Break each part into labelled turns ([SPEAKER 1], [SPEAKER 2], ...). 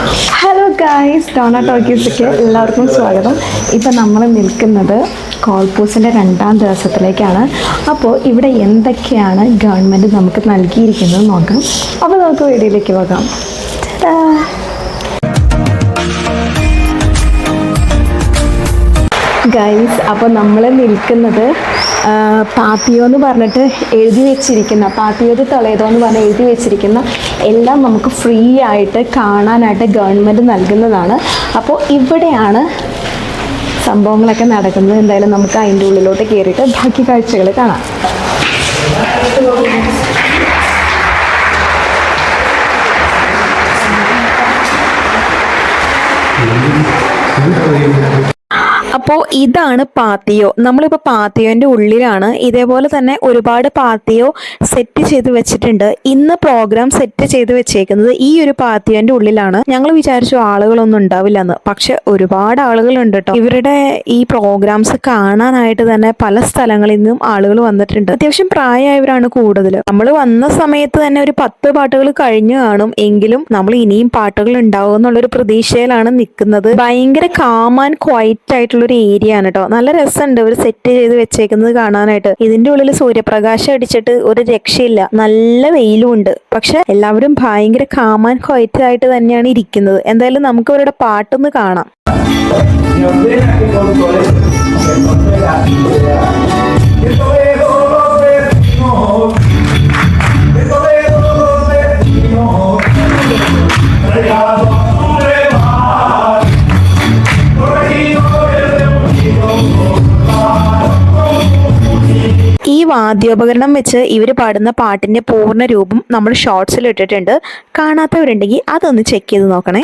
[SPEAKER 1] Hello guys, Donna ടോക്കീസിലേക്ക് എല്ലാവർക്കും സ്വാഗതം. ഇപ്പം നമ്മൾ നിൽക്കുന്നത് കോൾപൂസിൻ്റെ 2ാം ദിവസത്തിലേക്കാണ്. അപ്പോൾ ഇവിടെ എന്തൊക്കെയാണ് ഗവൺമെൻറ് നമുക്ക് നൽകിയിരിക്കുന്നത് നോക്കാം. അപ്പോൾ നമുക്ക് വീഡിയോയിലേക്ക് പോകാം. ഗൈസ്, അപ്പോൾ നമ്മൾ നിൽക്കുന്നത് പാത്തിയോ എന്ന് പറഞ്ഞിട്ട് എഴുതി വെച്ചിരിക്കുന്ന, പാത്തിയോത് തൊളേതോ എന്ന് പറഞ്ഞ് എഴുതി വെച്ചിരിക്കുന്ന എല്ലാം നമുക്ക് ഫ്രീ ആയിട്ട് കാണാനായിട്ട് ഗവൺമെൻറ് നൽകുന്നതാണ്. അപ്പോൾ ഇവിടെയാണ് സംഭവങ്ങളൊക്കെ നടക്കുന്നത്. എന്തായാലും നമുക്ക് അതിൻ്റെ ഉള്ളിലോട്ട് കയറിയിട്ട് ബാക്കി കാഴ്ചകൾ കാണാം. അപ്പോൾ ഇതാണ് പാത്തിയോ. നമ്മളിപ്പോൾ പാത്തിയോൻ്റെ ഉള്ളിലാണ്. ഇതേപോലെ തന്നെ ഒരുപാട് പാത്തിയോ സെറ്റ് ചെയ്ത് വെച്ചിട്ടുണ്ട്. ഇന്ന് പ്രോഗ്രാം സെറ്റ് ചെയ്ത് വെച്ചേക്കുന്നത് ഈ ഒരു പാത്തിയോൻ്റെ ഉള്ളിലാണ്. ഞങ്ങൾ വിചാരിച്ചു ആളുകളൊന്നും ഉണ്ടാവില്ല എന്ന്, പക്ഷെ ഒരുപാട് ആളുകളുണ്ട് കേട്ടോ. ഇവരുടെ ഈ പ്രോഗ്രാംസ് കാണാനായിട്ട് തന്നെ പല സ്ഥലങ്ങളിൽ നിന്നും ആളുകൾ വന്നിട്ടുണ്ട്. അത്യാവശ്യം പ്രായമായവരാണ് കൂടുതൽ. നമ്മൾ വന്ന സമയത്ത് തന്നെ ഒരു 10 പാട്ടുകൾ കഴിഞ്ഞു കാണും. എങ്കിലും നമ്മൾ ഇനിയും പാട്ടുകൾ ഉണ്ടാവും എന്നുള്ളൊരു പ്രതീക്ഷയിലാണ് നിൽക്കുന്നത്. ഭയങ്കര കാം ആൻഡ് ക്വൈറ്റ് ആയിട്ടുള്ള ഒരു ഏരിയ ആണ് കേട്ടോ. നല്ല രസമുണ്ട് ഒരു സെറ്റ് ചെയ്ത് വെച്ചേക്കുന്നത് കാണാനായിട്ട്. ഇതിന്റെ ഉള്ളിൽ സൂര്യപ്രകാശം അടിച്ചിട്ട് ഒരു രക്ഷയില്ല. നല്ല വെയിലും ഉണ്ട്. പക്ഷെ എല്ലാവരും ഭയങ്കര കാം ആൻഡ് ക്വൈറ്റ് ആയിട്ട് തന്നെയാണ് ഇരിക്കുന്നത്. എന്തായാലും നമുക്ക് അവരുടെ പാട്ടൊന്ന് കാണാം. ഈ വാദ്യോപകരണം വെച്ച് ഇവർ പാടുന്ന പാട്ടിന്റെ പൂർണ്ണ രൂപം നമ്മൾ ഷോർട്സിൽ ഇട്ടിട്ടുണ്ട്. കാണാത്തവരുണ്ടെങ്കിൽ അതൊന്ന് ചെക്ക് ചെയ്ത് നോക്കണേ.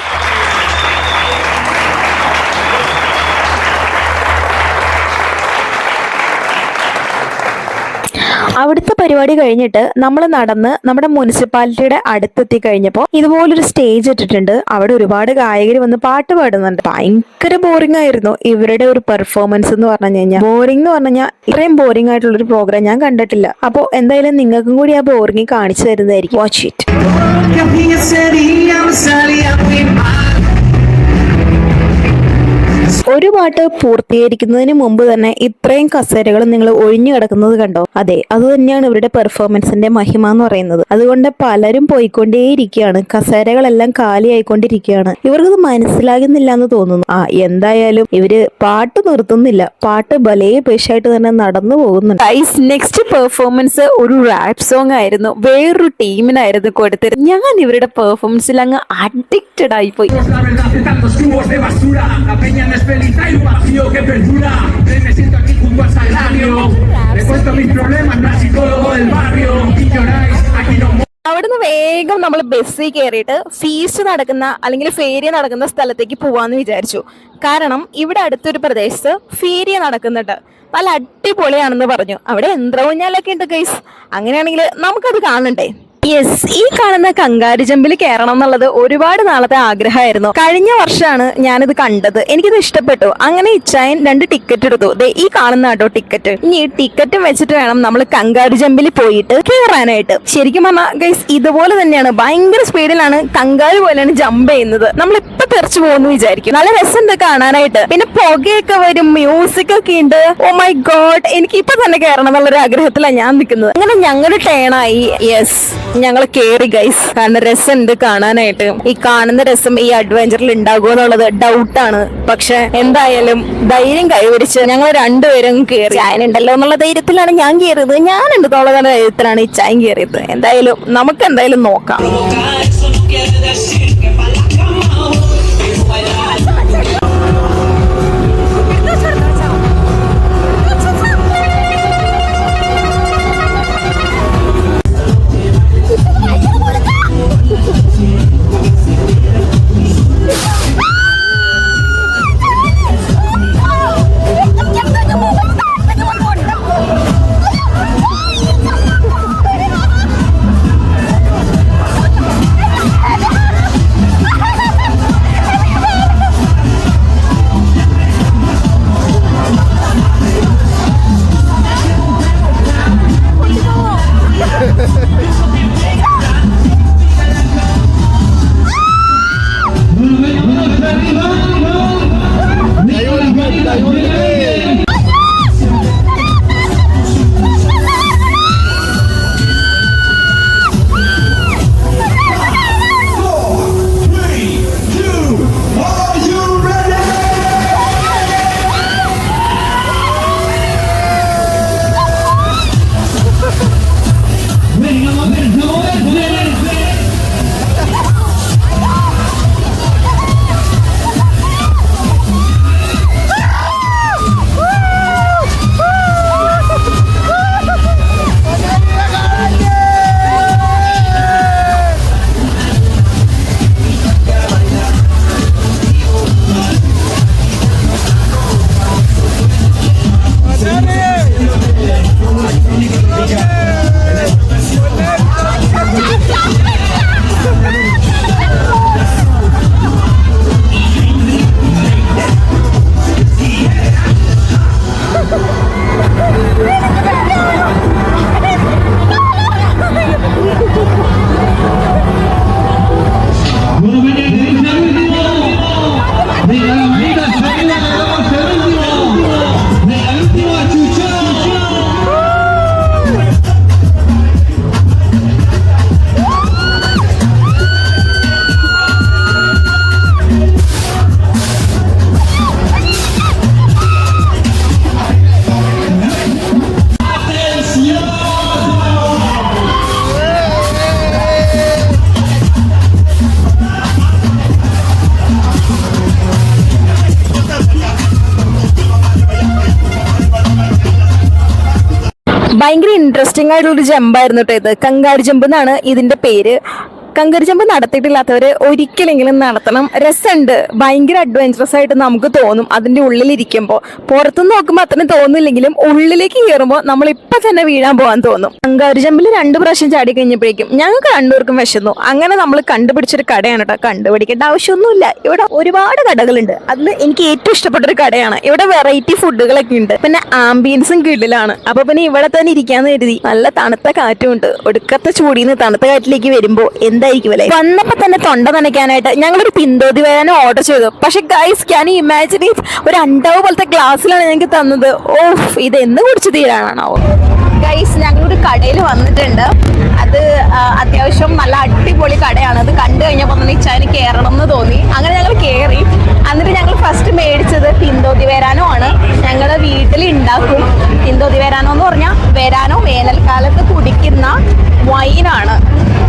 [SPEAKER 1] അവിടുത്തെ പരിപാടി കഴിഞ്ഞിട്ട് നമ്മൾ നടന്ന് നമ്മുടെ മുനിസിപ്പാലിറ്റിയുടെ അടുത്തെത്തി കഴിഞ്ഞപ്പോൾ ഇതുപോലൊരു സ്റ്റേജ് ഇട്ടിട്ടുണ്ട്. അവിടെ ഒരുപാട് ഗായകർ വന്ന് പാട്ട് പാടുന്നുണ്ട്. ഭയങ്കര ബോറിംഗ് ആയിരുന്നു ഇവരുടെ ഒരു പെർഫോമൻസ് എന്ന് പറഞ്ഞു കഴിഞ്ഞാൽ. ബോറിംഗ് എന്ന് പറഞ്ഞു കഴിഞ്ഞാൽ ഇത്രയും ബോറിംഗ് ആയിട്ടുള്ളൊരു പ്രോഗ്രാം ഞാൻ കണ്ടിട്ടില്ല. അപ്പോൾ എന്തായാലും നിങ്ങൾക്കും കൂടി ആ ബോറിംഗ് കാണിച്ചു തരുന്നതായിരിക്കും. Watch it. ഒരു പാട്ട് പൂർത്തീകരിക്കുന്നതിന് മുമ്പ് തന്നെ ഇത്രയും കസേരകൾ നിങ്ങൾ ഒഴിഞ്ഞു കിടക്കുന്നത് കണ്ടോ? അതെ, അത് തന്നെയാണ് ഇവരുടെ പെർഫോമൻസിന്റെ മഹിമ എന്ന് പറയുന്നത്. അതുകൊണ്ട് പലരും പോയിക്കൊണ്ടേയിരിക്കുകയാണ്. കസേരകളെല്ലാം കാലിയായിക്കൊണ്ടിരിക്കുകയാണ്. ഇവർക്കത് മനസ്സിലാകുന്നില്ല എന്ന് തോന്നുന്നു. എന്തായാലും ഇവര് പാട്ട് നിർത്തുന്നില്ല. പാട്ട് ഭലേ പേശായിട്ട് തന്നെ നടന്നു പോകുന്നുണ്ട്. നെക്സ്റ്റ് പെർഫോമൻസ് ഒരു റാപ്പ് സോങ് ആയിരുന്നു. വേറൊരു ടീമിനായിരുന്നു കൊടുത്തിരുന്നത്. ഞാൻ ഇവരുടെ പെർഫോമൻസിൽ അങ്ങ് അഡിക്റ്റഡ് ആയിപ്പോയി. Feliz hay un vacío que perdura. Me siento aquí junto al sagrario. Le cuento mis problemas al psicólogo del barrio. Y lloráis, aquí no. അവിടുന്ന് വേഗം നമ്മൾ ബസ്സിൽ കയറിയിട്ട് ഫീസ്റ്റ് നടക്കുന്ന അല്ലെങ്കിൽ ഫേരിയ നടക്കുന്ന സ്ഥലത്തേക്ക് പോവാന്ന് വിചാരിച്ചു. കാരണം ഇവിടെ അടുത്തൊരു പ്രദേശത്ത് ഫേരിയ നടക്കുന്നുണ്ട്. നല്ല അടിപൊളിയാണെന്ന് പറഞ്ഞു. അവിടെ യന്ത്രഊഞ്ഞാലൊക്കെ ഉണ്ട് ഗൈസ്. അങ്ങനെയാണെങ്കിൽ നമുക്കത് കാണണ്ടേ? യെസ്, ഈ കാണുന്ന കങ്കാരു ജമ്പിൽ കയറണം എന്നുള്ളത് ഒരുപാട് നാളത്തെ ആഗ്രഹമായിരുന്നു. കഴിഞ്ഞ വർഷമാണ് ഞാനിത് കണ്ടത്. എനിക്കിത് ഇഷ്ടപ്പെട്ടു. അങ്ങനെ ഇച്ചായൻ 2 ടിക്കറ്റ് എടുത്തു. ഈ കാണുന്ന കേട്ടോ ടിക്കറ്റ്. ഇനി ഈ ടിക്കറ്റും വെച്ചിട്ട് വേണം നമ്മൾ കങ്കാരു ജമ്പിൽ പോയിട്ട് കയറാനായിട്ട്. ശരിക്കും പറഞ്ഞാൽ ഗൈസ് ഇതുപോലെ തന്നെയാണ്. ഭയങ്കര സ്പീഡിലാണ്, കങ്കാരു പോലെയാണ് ജമ്പ് ചെയ്യുന്നത്. നമ്മളിപ്പോ തെറിച്ചു പോകുന്നു വിചാരിക്കും. നല്ല രസമുണ്ട് കാണാനായിട്ട്. പിന്നെ പുകയൊക്കെ വരും, മ്യൂസിക് ഒക്കെ ഉണ്ട്. ഓ മൈ ഗോഡ്, എനിക്ക് ഇപ്പൊ തന്നെ കയറണം എന്നുള്ളൊരു ആഗ്രഹത്തിലാണ് ഞാൻ നിൽക്കുന്നത്. അങ്ങനെ ഞങ്ങളുടെ ടേണായി. യെസ്, ഞങ്ങൾ കേറി ഗൈസ്. കാരണം രസമുണ്ട് കാണാനായിട്ട്. ഈ കാണുന്ന രസം ഈ അഡ്വഞ്ചറിൽ ഉണ്ടാകുമോ എന്നുള്ളത് ഡൗട്ടാണ്. പക്ഷെ എന്തായാലും ധൈര്യം കൈവരിച്ച് ഞങ്ങൾ 2 പേരും കയറി. ചായനുണ്ടല്ലോ എന്നുള്ള ധൈര്യത്തിലാണ് ഞാൻ കയറിയത്. ഞാനുണ്ട് എന്നുള്ള ധൈര്യത്തിലാണ് ഈ ചായ കയറിയത്. എന്തായാലും നമുക്ക് എന്തായാലും നോക്കാം. ഭയങ്കര ഇൻട്രസ്റ്റിംഗ് ആയിട്ടുള്ളൊരു ജമ്പായിരുന്നു കേട്ടോ ഇത്. കങ്കാരു ജമ്പ് എന്നാണ് ഇതിന്റെ പേര്. കങ്കാരു ജമ്പ് നടത്തിയിട്ടില്ലാത്തവര് ഒരിക്കലെങ്കിലും നടത്തണം. രസമുണ്ട്, ഭയങ്കര അഡ്വഞ്ചറസ് ആയിട്ട് നമുക്ക് തോന്നും അതിന്റെ ഉള്ളിലിരിക്കുമ്പോൾ. പുറത്തുനിന്ന് നോക്കുമ്പോൾ അത്രയും തോന്നില്ലെങ്കിലും ഉള്ളിലേക്ക് കയറുമ്പോൾ നമ്മൾ ഇപ്പൊ തന്നെ വീഴാൻ പോകാൻ തോന്നും. കങ്കാരു ജമ്പിൽ 2 പ്രാവശ്യം ചാടി കഴിഞ്ഞപ്പോഴേക്കും ഞങ്ങൾക്ക് 2 പേർക്കും വിശന്നു. അങ്ങനെ നമ്മൾ കണ്ടുപിടിച്ചൊരു കടയാണ് കേട്ടോ. കണ്ടുപിടിക്കേണ്ട ആവശ്യമൊന്നുമില്ല, ഇവിടെ ഒരുപാട് കടകളുണ്ട്. അതിൽ എനിക്ക് ഏറ്റവും ഇഷ്ടപ്പെട്ട ഒരു കടയാണ്. ഇവിടെ വെറൈറ്റി ഫുഡുകളൊക്കെ ഉണ്ട്, പിന്നെ ആംബിയൻസും കിടിലാണ്. അപ്പൊ പിന്നെ ഇവിടെ തന്നെ ഇരിക്കാന്ന് കരുതി. നല്ല തണുത്ത കാറ്റും ഉണ്ട്. ഒടുക്കത്തെ ചൂടിന്ന് തണുത്ത കാറ്റിലേക്ക് വരുമ്പോ എന്തായിരിക്കും അല്ലേ. വന്നപ്പോ തന്നെ തൊണ്ട നനയ്ക്കാനായിട്ട് ഞങ്ങളൊരു പിന്തോതി വരാനും ഓർഡർ ചെയ്തു. പക്ഷെ guys, can you imagine it, ഒരു അണ്ടാവ് പോലത്തെ ഗ്ലാസ്സിലാണ് ഞങ്ങൾക്ക് തന്നത്. ഓഹ്, ഇത് എന്ന് കുടിച്ച് തീരാനാണോ ഗൈസ്. ഞങ്ങളൊരു കടയിൽ വന്നിട്ടുണ്ട്. അത് അത്യാവശ്യം നല്ല അടിപൊളി കടയാണ്. അത് കണ്ടു കഴിഞ്ഞപ്പോൾ തന്നെ ഇച്ചാന് കയറണം എന്ന് തോന്നി. അങ്ങനെ ഞങ്ങൾ കയറി. എന്നിട്ട് ഞങ്ങൾ ഫസ്റ്റ് മേടിച്ചത് പിന്തോതി വരാനോ ആണ്. ഞങ്ങൾ വീട്ടിൽ ഉണ്ടാക്കും. പിന്തോതി വരാനോ എന്ന് പറഞ്ഞാൽ വരാനോ വേനൽക്കാലത്ത് കുടിക്കുന്ന വൈനാണ്.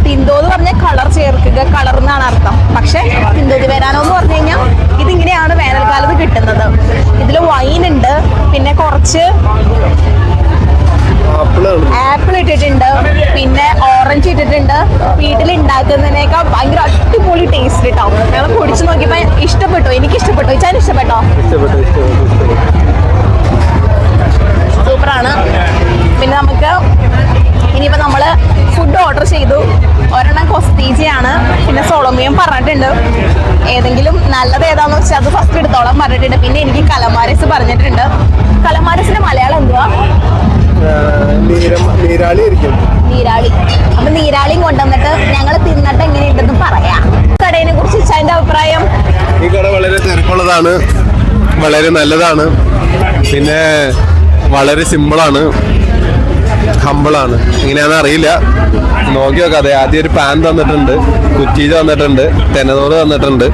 [SPEAKER 1] പിന്തോ എന്ന് പറഞ്ഞാൽ കളർ ചേർക്കുക, കളർ എന്നാണ് അർത്ഥം. പക്ഷെ പിന്തോതി വരാനോ എന്ന് പറഞ്ഞു കഴിഞ്ഞാൽ ഇതിങ്ങനെയാണ് വേനൽക്കാലത്ത് കിട്ടുന്നത്. ഇതിൽ വൈൻ ഉണ്ട്, പിന്നെ കുറച്ച് ആപ്പിൾ ഇട്ടിട്ടുണ്ട്, പിന്നെ ഓറഞ്ച് ഇട്ടിട്ടുണ്ട്. വീട്ടിൽ ഉണ്ടാക്കുന്നതിനേക്കാൾ ഭയങ്കര അടിപൊളി ടേസ്റ്റ് കിട്ടാവും. ഞങ്ങൾ കുടിച്ചു നോക്കിയപ്പോൾ ഇഷ്ടപ്പെട്ടു. എനിക്ക് ഇഷ്ടപ്പെട്ടു. ഇച്ചാൻ ഇഷ്ടപ്പെട്ടോ? സൂപ്പറാണ്. പിന്നെ നമുക്ക് ഇനിയിപ്പോൾ നമ്മൾ ഫുഡ് ഓർഡർ ചെയ്തു. ഒരെണ്ണം കൊസ്തീജയാണ്, പിന്നെ സോളോമിയം പറഞ്ഞിട്ടുണ്ട്. ഏതെങ്കിലും നല്ലത് ഏതാണെന്ന് വെച്ചാൽ അത് ഫസ്റ്റ് എടുത്തോളം പറഞ്ഞിട്ടുണ്ട്. പിന്നെ എനിക്ക് കലമാരസ് പറഞ്ഞിട്ടുണ്ട്. കലമാരസിന്റെ മലയാളം എന്തുവാ? നീരാളി. അപ്പൊ നീരാളിയും കൊണ്ടുവന്നിട്ട് ഞങ്ങൾ തിന്നിട്ട് എങ്ങനെയുണ്ടെന്ന് പറയാം. കടയിനെ കുറിച്ച് ഇച്ചാന്റെ അഭിപ്രായം?
[SPEAKER 2] ഈ കട വളരെ തിരക്കുള്ളതാണ്, വളരെ നല്ലതാണ്, പിന്നെ വളരെ സിമ്പിളാണ്, ഹമ്പിളാണ്. എങ്ങനെയാണെന്ന് അറിയില്ല, നോക്കി നോക്കാം. അതെ, ആദ്യം ഒരു പാൻ തന്നിട്ടുണ്ട്, കുറ്റീജ തന്നിട്ടുണ്ട്, തെനനൂറ് തന്നിട്ടുണ്ട്.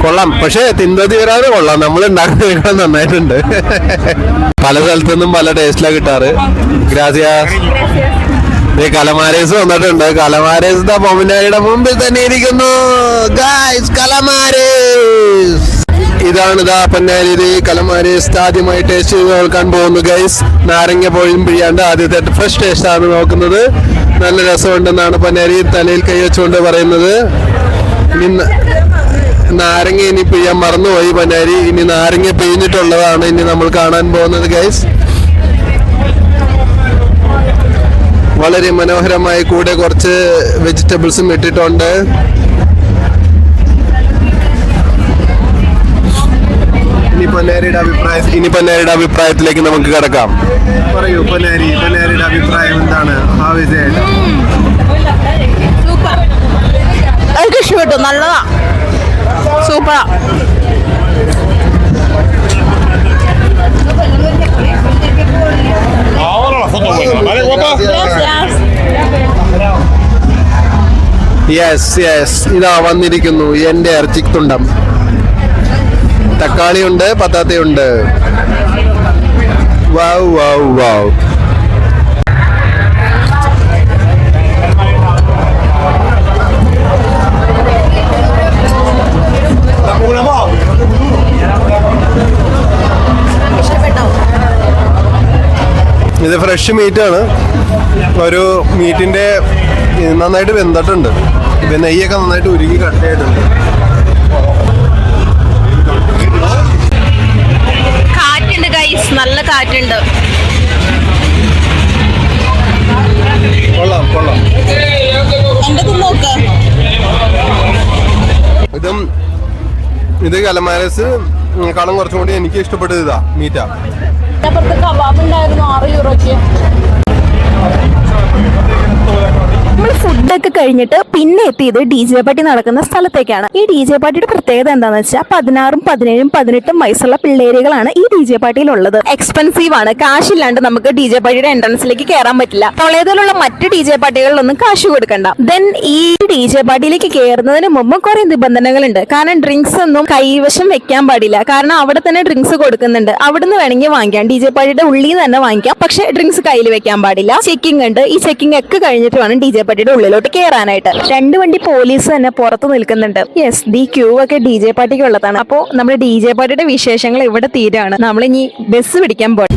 [SPEAKER 2] കൊള്ളാം. പക്ഷെ തിന്തോതി വരാതെ കൊള്ളാം. നമ്മൾ ഉണ്ടാക്കുന്നതിനേക്കാൾ നന്നായിട്ടുണ്ട്. പല സ്ഥലത്തു നിന്നും പല ടേസ്റ്റിലാണ് കിട്ടാറ്. ഗ്രാസിയാസ്. കലമാരേസ് വന്നിട്ടുണ്ട്. കലമാരേസ് പൊമിനാരിയുടെ മുമ്പിൽ തന്നെ ഇരിക്കുന്നു. ഗൈസ്, കലമാരേസ് ഇതാണ്. പൊന്നാരി കലമാരേസ് ആദ്യമായി ടേസ്റ്റ് ചെയ്ത് നോക്കാൻ പോകുന്നു ഗൈസ്. നാരങ്ങ പോയും പിഴിയാണ്ട് ആദ്യത്തെ ഫ്രഷ് ടേസ്റ്റ് ആണ് നോക്കുന്നത്. നല്ല രസമുണ്ടെന്നാണ് പൊന്നാരി തലയിൽ കൈവച്ചുകൊണ്ട് പറയുന്നത്. ഇനി നാരങ്ങ ഇനി പിഴിയാൻ മറന്നുപോയി പൊന്നാരി. ഇനി നാരങ്ങ പിഴിഞ്ഞിട്ടുള്ളതാണ് ഇനി നമ്മൾ കാണാൻ പോകുന്നത് ഗൈസ്. വളരെ മനോഹരമായി കൂടെ കുറച്ച് വെജിറ്റബിൾസും ഇട്ടിട്ടുണ്ട്. ഇനി പൊന്നാരിയുടെ അഭിപ്രായത്തിലേക്ക് നമുക്ക് കിടക്കാം. പറയൂ പൊന്നാരിയുടെ അഭിപ്രായം എന്താണ്? How is it?
[SPEAKER 1] സൂപ്പർ. എനിക്ക് ഇഷ്ടപ്പെട്ടു. നല്ലതാ, സൂപ്പറാ.
[SPEAKER 3] foto buena. ¿Vale, guapa?
[SPEAKER 2] Yes ഇതാ വന്നിരിക്കുന്നു എന്റെ ഇറച്ചിത്തുണ്ടം. തക്കാളിയുണ്ട്, പത്താത്തയുണ്ട്. വാവ് വാവ് വാവ്. ഇത് ഫ്രഷ് മീറ്റ് ആണ്. ഒരു മീറ്റിന്റെ നന്നായിട്ട് വെന്തിട്ടുണ്ട്. പിന്നെ നെയ്യൊക്കെ നന്നായിട്ട് ഉരുകി കട്ടയായിട്ടുണ്ട്.
[SPEAKER 4] കാറ്റുണ്ട് ഗൈസ്, നല്ല കാറ്റുണ്ട്.
[SPEAKER 2] കൊള്ളാം കൊള്ളാം.
[SPEAKER 4] നോക്ക്,
[SPEAKER 2] ഇത് കലമാരസ് കളും കുറച്ചും കൂടി എനിക്ക് ഇഷ്ടപ്പെട്ടത് ഇതാ മീറ്റാ.
[SPEAKER 4] അപ്പുറത്ത് കബാബ് ഉണ്ടായിരുന്നു 6 യൂറോയ്ക്ക്. നമ്മൾ ഫുഡൊക്കെ കഴിഞ്ഞിട്ട് പിന്നെ എത്തിയത് ഡി ജെ പാർട്ടി നടക്കുന്ന സ്ഥലത്തേക്കാണ്. ഈ ഡി ജെ പാർട്ടിയുടെ പ്രത്യേകത എന്താണെന്ന് വെച്ചാൽ 16, 17, 18 വയസ്സുള്ള പിള്ളേരുകളാണ് ഈ ഡി ജെ പാർട്ടിയിൽ ഉള്ളത്. എക്സ്പെൻസീവ് ആണ്. കാശില്ലാണ്ട് നമുക്ക് ഡി ജെ പാർട്ടിയുടെ എൻട്രൻസിലേക്ക് കയറാൻ പറ്റില്ല. തൊളേതിലുള്ള മറ്റ് ഡി ജെ പാർട്ടികളിലൊന്നും കാശ് കൊടുക്കണ്ട. ദെൻ ഈ ഡി ജെ പാർട്ടിയിലേക്ക് കയറുന്നതിന് മുമ്പ് കുറെ നിബന്ധനകളുണ്ട്. കാരണം ഡ്രിങ്ക്സ് ഒന്നും കൈവശം വെക്കാൻ പാടില്ല. കാരണം അവിടെ തന്നെ ഡ്രിങ്ക്സ് കൊടുക്കുന്നുണ്ട്. അവിടുന്ന് വേണമെങ്കിൽ വാങ്ങിക്കാം, ഡി ജെ പാർട്ടിയുടെ ഉള്ളിൽ നിന്ന് തന്നെ വാങ്ങിക്കാം. പക്ഷെ ഡ്രിങ്ക്സ് കയ്യിൽ വെക്കാൻ പാടില്ല. ചെക്കിംഗ് ഉണ്ട്. ഈ ചെക്കിംഗ് ഒക്കെ കഴിഞ്ഞിട്ട് വേണം ഡി ജെ പാർട്ടിയുടെ ഉള്ളിലോട്ട് കയറാനായിട്ട്. 2 വണ്ടി പോലീസ് തന്നെ പുറത്ത് നിൽക്കുന്നുണ്ട്. യെസ്, ദി ക്യൂ ഒക്കെ ഡി ജെ പാർട്ടിക്ക് ഉള്ളതാണ്. അപ്പോൾ നമ്മുടെ ഡി ജെ പാർട്ടിയുടെ വിശേഷങ്ങൾ ഇവിടെ തീരാണ്. നമ്മളിനി ബസ് പിടിക്കാൻ പോയി.